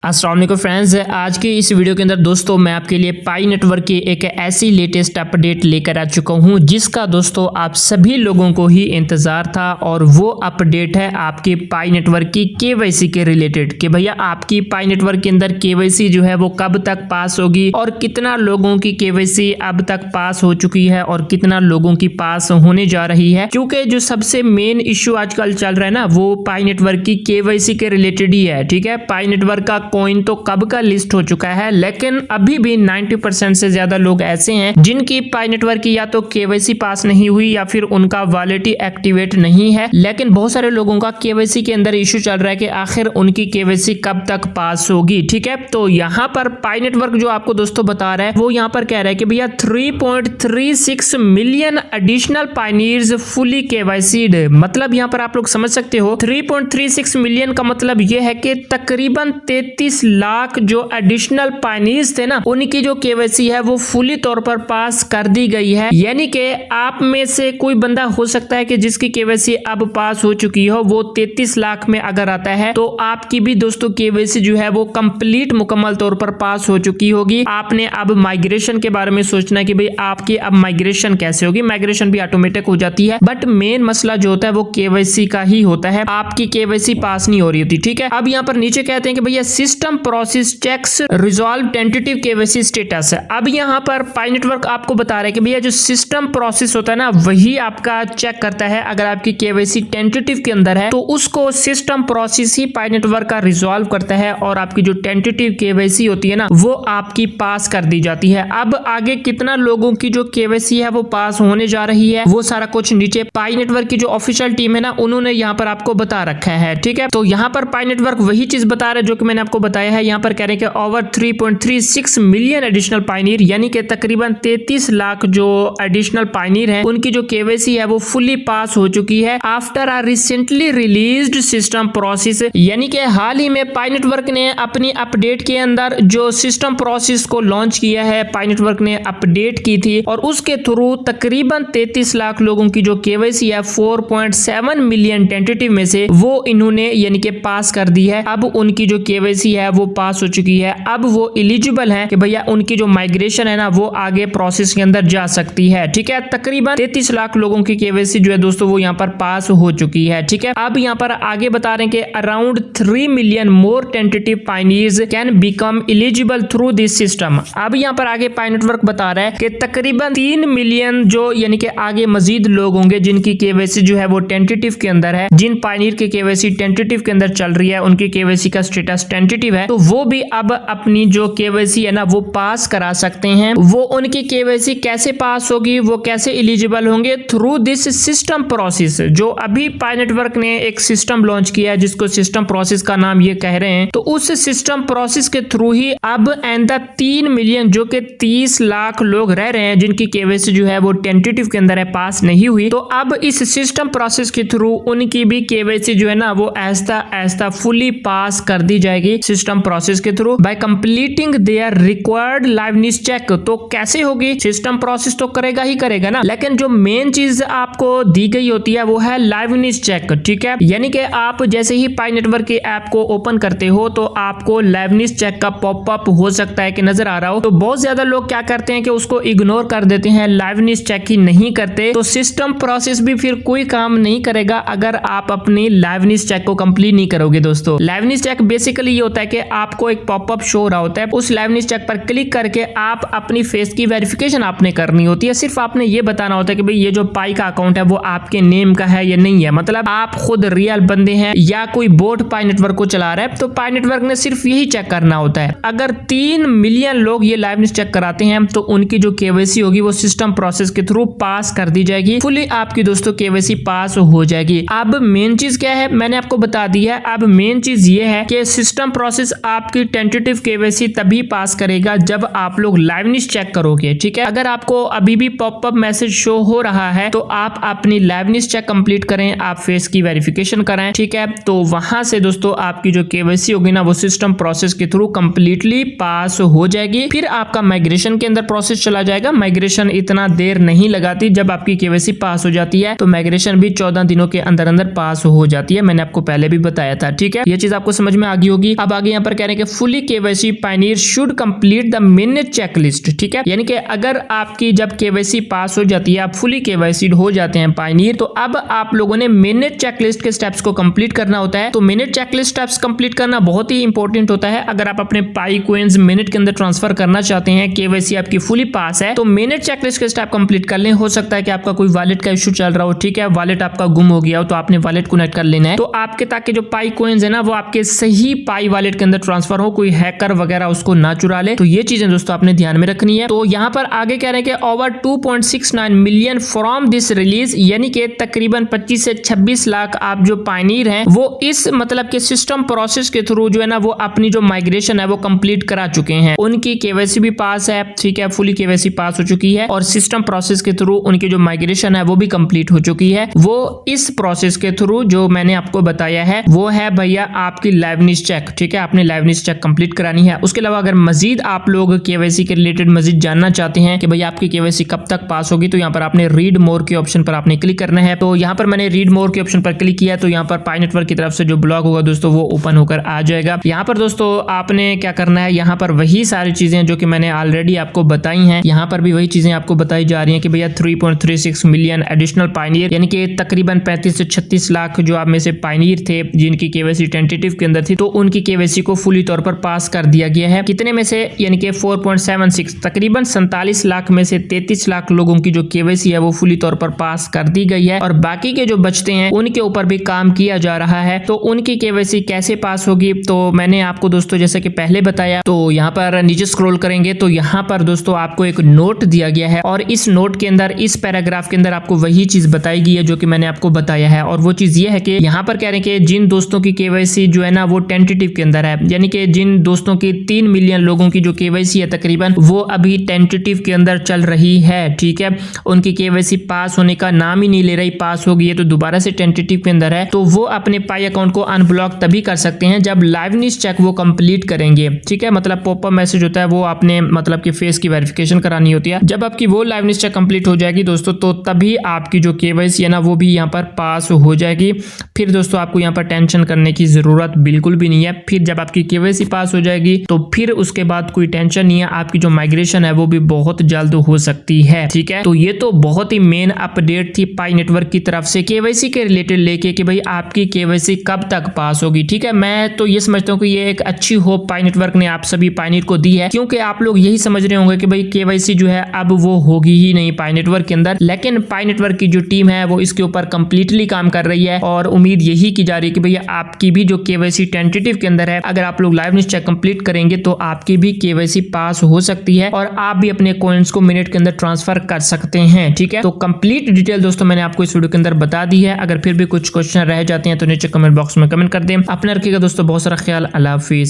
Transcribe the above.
अस्सलाम वालेकुम फ्रेंड्स, आज की इस वीडियो के अंदर दोस्तों मैं आपके लिए पाई नेटवर्क की एक ऐसी लेटेस्ट अपडेट लेकर आ चुका हूं जिसका दोस्तों आप सभी लोगों को ही इंतज़ार था। और वो अपडेट है आपकी पाई नेटवर्क की केवाईसी के रिलेटेड कि भैया आपकी पाई नेटवर्क के अंदर केवाईसी जो है वो कब तक पास होगी और कितना लोगों की केवाईसी अब तक पास हो चुकी है और कितना लोगों की पास होने जा रही है। क्योंकि जो सबसे मेन इश्यू आजकल चल रहा है ना वो पाई नेटवर्क की केवाईसी के रिलेटेड ही है। ठीक है, पाई नेटवर्क का कॉइन तो कब का लिस्ट हो चुका है, लेकिन अभी भी 90% से ज्यादा लोग ऐसे हैं जिनकी पाई नेटवर्क की या तो केवाईसी पास नहीं हुई या फिर उनका वॉलेट एक्टिवेट नहीं है। लेकिन बहुत सारे लोगों का केवाईसी के अंदर इश्यू चल रहा है कि आखिर उनकी केवाईसी कब तक पास होगी। ठीक है, तो यहाँ पर पाई नेटवर्क जो आपको दोस्तों बता रहा है वो यहाँ पर कह रहा है कि भैया 3.36 मिलियन एडिशनल पायनियर्स फुली केवाईसीड। मतलब यहाँ पर आप लोग समझ सकते हो 3.36 मिलियन का मतलब ये है कि तकरीबन 33 लाख जो एडिशनल पायनियर्स थे ना उनकी जो केवाईसी है वो फुली तौर पर पास कर दी गई है। यानी कि आप में से कोई बंदा हो सकता है कि जिसकी केवाईसी अब पास हो चुकी हो, वो 33 लाख में अगर आता है तो आपकी भी दोस्तों केवाईसी जो है वो कंप्लीट मुकम्मल तौर पर पास हो चुकी होगी। आपने अब माइग्रेशन के बारे में सोचना है कि भाई आपकी अब माइग्रेशन कैसे होगी। माइग्रेशन भी ऑटोमेटिक हो जाती है, बट मेन मसला जो होता है वो केवाईसी का ही होता है। आपकी केवाईसी पास नहीं हो रही होती। ठीक है, अब यहाँ पर नीचे कहते हैं कि भैया system process checks resolve tentative KYC status. अब यहाँ पर पाई नेटवर्क आपको बता रहा है कि भैया जो सिस्टम प्रोसेस होता है ना वही आपका चेक करता है। अगर आपकी केवाईसी टेंटेटिव के अंदर है तो उसको सिस्टम प्रोसेस ही पाई नेटवर्क का रिजॉल्व करता है और आपकी जो टेंटेटिव केवाईसी होती है ना वो आपकी पास कर दी जाती है। अब आगे कितना लोगों की जो केवाईसी है वो पास होने जा रही है वो सारा कुछ नीचे पाई नेटवर्क की जो ऑफिशियल टीम है ना उन्होंने यहाँ पर आपको बता रखा है। ठीक है, तो यहाँ पर पाई नेटवर्क वही चीज बता रहे जो कि मैंने आपको बताया है। यहाँ पर कह रहे हैं कि ओवर 3.36 मिलियन एडिशनल पायनियर यानी कि तकरीबन 33 लाख जो एडिशनल पायनियर है उनकी जो केवाईसी है वो फुली पास हो चुकी है आफ्टर आ रिसेंटली रिलीज्ड सिस्टम प्रोसेस। यानी कि हाल ही में पाई नेटवर्क ने अपनी अपडेट के अंदर जो सिस्टम प्रोसेस को लॉन्च किया है, पाई नेटवर्क ने अपडेट की थी और उसके थ्रू तकरीबन 33 लाख लोगों की जो केवाईसी है 4.7 मिलियन टेंटेटिव में से वो इन्होंने यानी कि पास कर दी है। अब उनकी जो केवाईसी है वो पास हो चुकी है। अब वो एलिजिबल है कि भैया उनकी जो माइग्रेशन है ना वो आगे प्रोसेस के अंदर जा सकती है। ठीक है, तकरीबन 33 लाख लोगों की केवाईसी जो है दोस्तों वो यहाँ पर पास हो चुकी है। ठीक है, अब यहाँ पर आगे बता रहे हैं कि around 3 million more tentative pioneers can become eligible through this system. अब यहाँ पर आगे पाई नेटवर्क बता रहा है कि तकरीबन 3 मिलियन जो यानी कि आगे मजीद लोग होंगे जिनकी केवाईसी जो है वो टेंटेटिव के अंदर है। जिन पायनियर की केवाईसी टेंटेटिव के अंदर चल रही है उनकी केवाईसी का स्टेटस टेंटेटिव है तो वो भी अब अपनी जो केवाईसी है ना वो पास करा सकते हैं। वो उनकी केवाईसी कैसे पास होगी, वो कैसे एलिजिबल होंगे थ्रू दिस सिस्टम प्रोसेस। जो अभी पाई नेटवर्क ने एक सिस्टम लॉन्च किया है जिसको सिस्टम प्रोसेस का नाम ये कह रहे हैं, तो उस सिस्टम प्रोसेस के थ्रू ही अब एंड 3 मिलियन जो कि 30 लाख लोग रह रहे हैं जिनकी केवाईसी जो है वो टेंटेटिव के अंदर है, पास नहीं हुई, तो अब इस सिस्टम प्रोसेस के थ्रू उनकी भी केवाईसी जो है ना वो ऐसा ऐसा फुली पास कर दी जाएगी सिस्टम प्रोसेस के through by completing their required liveness check. तो कैसे होगी, सिस्टम प्रोसेस तो करेगा ही करेगा ना, लेकिन जो मेन चीज आपको दी गई होती है वो है लाइवनेस चेक। ठीक है, यानी कि आप जैसे ही पाई नेटवर्क की ऐप को ओपन करते हो तो आपको लाइवनेस चेक का पॉपअप हो सकता है कि नजर आ रहा हो। तो बहुत ज्यादा लोग क्या करते हैं कि उसको इग्नोर कर देते हैं, लाइवनेस चेक ही नहीं करते, तो सिस्टम प्रोसेस भी फिर कोई काम नहीं करेगा अगर आप अपनी लाइवनेस चेक को कंप्लीट नहीं करोगे। दोस्तों लाइवनेस चेक बेसिकली ये होता है कि आपको एक पॉपअप शो हो रहा होता है, उस लाइवनेस चेक पर क्लिक करके आप अपनी फेस की वेरिफिकेशन आपने करनी होती है। सिर्फ आपने ये बताना होता है कि भाई ये जो पाई का अकाउंट है वो आपके नेम का है या नहीं है, मतलब आप खुद रियल बंदे हैं या कोई बोट पाई नेटवर्क को चला रहा है। तो पाई नेटवर्क ने सिर्फ यही चेक करना होता है। अगर 3 मिलियन लोग ये लाइवनेस चेक कराते हैं तो उनकी जो केवाईसी होगी वो सिस्टम प्रोसेस के थ्रू पास कर दी जाएगी, फुली आपकी दोस्तों केवाईसी पास हो जाएगी। अब मेन चीज क्या है मैंने आपको बता दी है। अब मेन चीज ये है कि सिस्टम प्रोसेस आपकी टेंटेटिव केवाईसी तभी पास करेगा जब आप लोग लाइवनेस चेक करोगे। ठीक है, अगर आपको अभी भी पॉपअप मैसेज शो हो रहा है तो आप अपनी लाइवनेस चेक कंप्लीट करें, आप फेस की वेरिफिकेशन कराएं। ठीक है, तो वहां से दोस्तों आपकी जो केवाईसी होगी ना वो सिस्टम प्रोसेस के थ्रू कंप्लीटली पास हो जाएगी। फिर आपका माइग्रेशन के अंदर प्रोसेस चला जाएगा। माइग्रेशन इतना देर नहीं लगाती, जब आपकी केवाईसी पास हो जाती है तो माइग्रेशन भी 14 दिनों के अंदर अंदर पास हो जाती है। मैंने आपको पहले भी बताया था। ठीक है, ये चीज आपको समझ में आ गई होगी। अब अब आगे यहाँ पर कह रहे हैं कि fully KYC Pioneer should complete the minute checklist. ठीक है, यानी कि अगर आपकी जब केवाईसी पास हो जाती है, आप फुली केवाईसीड हो जाते हैं पायनियर, तो अब आप लोगों ने मिनिट चेकलिस्ट के स्टेप्स को कंप्लीट करना होता है। तो मिनिट चेकलिस्ट स्टेप्स कंप्लीट करना बहुत ही इंपॉर्टेंट होता है। अगर आप अपने पाई कोइंस मिनट के अंदर ट्रांसफर करना चाहते हैं, केवाईसी आपकी फुली पास है, तो मिनिट चेकलिस्ट के स्टेप कंप्लीट कर लें। हो सकता है कि आपका कोई वॉलेट का इशू चल रहा हो, ठीक है, वॉलेट आपका गुम हो गया हो, तो आपने वॉलेट कनेक्ट कर लेना है, तो आपके ताकि जो पाई कोइंस है ना वो आपके सही पाई वॉलेट के अंदर ट्रांसफर हो, कोई हैकर वगैरह उसको ना चुरा ले। तो ये चीजें दोस्तों आपने ध्यान में रखनी है। तो यहाँ पर आगे कह रहे हैं कि over 2.69 million from this release, यानी कि तकरीबन 25 से 26 लाख आप जो पायनियर हैं वो इस मतलब के सिस्टम प्रोसेस के थ्रू जो है ना वो अपनी जो माइग्रेशन है वो कंप्लीट करा चुके हैं। उनकी केवाईसी भी पास है, ठीक है, फुली केवाईसी पास हो चुकी है और सिस्टम प्रोसेस के थ्रू उनकी जो माइग्रेशन है वो भी कंप्लीट हो चुकी है। वो इस प्रोसेस के थ्रू जो मैंने आपको बताया है वो है भैया आपकी लाइवनेस चेक। ठीक है, आपने लाइवनेस चेक कंप्लीट करानी है। उसके अलावा अगर मजीद आप लोग केवाईसी के रिलेटेड मजीद जानना चाहते हैं कि भैया आपकी केवाईसी कब तक पास होगी, तो यहाँ पर आपने रीड मोर के ऑप्शन पर आपने क्लिक करना है। तो यहाँ पर मैंने रीड मोर के ऑप्शन पर क्लिक किया, तो यहाँ पर पाई नेटवर्क की तरफ से जो ब्लॉग होगा दोस्तों वो ओपन होकर आ जाएगा। यहाँ पर दोस्तों आपने क्या करना है, यहाँ पर वही सारी चीजें जो कि मैंने ऑलरेडी आपको बताई हैं, यहाँ पर भी वही चीजें आपको बताई जा रही हैं कि भैया 3.36 मिलियन एडिशनल पायनियर, यानी कि तकरीबन 35 से 36 लाख जो आप में से पायनियर थे जिनकी केवाईसी टेंटेटिव के अंदर थी, तो उनकी केवाईसी को फुली तौर पर पास कर दिया गया है। कितने में से, यानी कि 4.76 तकरीबन 47 लाख में से 33 लाख लोगों की जो केवाईसी है वो फुली तौर पर पास कर दी गई है और बाकी के जो बचते हैं उनके ऊपर भी काम किया जा रहा है। तो उनकी केवाईसी कैसे पास होगी, तो मैंने आपको दोस्तों जैसे कि पहले बताया, तो यहाँ पर नीचे स्क्रॉल करेंगे तो यहाँ पर दोस्तों आपको एक नोट दिया गया है और इस नोट के अंदर, इस पैराग्राफ के अंदर आपको वही चीज बताई गई है जो कि मैंने आपको बताया है। और वो चीज ये है कि यहाँ पर कह रहे हैं कि जिन दोस्तों की केवाईसी जो है ना वो टेंटेटिव के अंदर है, यानी कि जिन दोस्तों की 3 मिलियन लोगों की जो केवाईसी है तकरीबन वो अभी टेंटेटिव के अंदर चल रही है। ठीक है, उनकी केवाईसी पास होने का नाम ही नहीं ले रही, पास हो गई है तो दोबारा से टेंटेटिव के अंदर है, तो वो अपने पाई अकाउंट को अनब्लॉक तभी कर सकते हैं जब लाइवनेस चेक वो कंप्लीट करेंगे। ठीक है, मतलब पॉपअप मैसेज होता है वो आपने मतलब कि फेस की वेरिफिकेशन करानी होती है। जब आपकी वो लाइवनेस चेक कंप्लीट हो जाएगी दोस्तों, तो तभी आपकी जो केवाईसी है ना वो भी यहाँ पर पास हो जाएगी। फिर दोस्तों आपको यहाँ पर टेंशन करने की जरूरत बिल्कुल भी नहीं है। फिर जब आपकी केवाईसी पास हो जाएगी तो फिर उसके बाद कोई टेंशन नहीं है, आपकी जो माइग्रेशन है वो भी बहुत जल्द हो सकती है। ठीक है, तो ये तो बहुत ही मेन अपडेट थी पाई नेटवर्क की तरफ से केवाईसी के रिलेटेड लेके कि भाई आपकी केवाईसी कब तक पास होगी। ठीक है, मैं तो ये समझता हूँ कि ये एक अच्छी होप पाई नेटवर्क ने आप सभी पायनियर को दी है, क्योंकि आप लोग यही समझ रहे होंगे कि भाई केवाईसी जो है अब वो होगी ही नहीं पाई नेटवर्क के अंदर, लेकिन पाई नेटवर्क की जो टीम है वो इसके ऊपर कंप्लीटली काम कर रही है और उम्मीद यही की जा रही है कि भैया आपकी भी जो केवाईसी टेंटेटिव के अंदर है, अगर आप लोग लाइवनेस चेक कंप्लीट करेंगे तो आपकी भी केवाईसी पास हो सकती है और आप भी अपने कॉइंस को मिनट के अंदर ट्रांसफर कर सकते हैं। ठीक है, तो कंप्लीट डिटेल दोस्तों मैंने आपको इस वीडियो के अंदर बता दी है। अगर फिर भी कुछ क्वेश्चन रह जाते हैं तो नीचे कमेंट बॉक्स में कमेंट कर दें। अपना रखिएगा दोस्तों बहुत सारा ख्याल। अल्लाह हाफिज।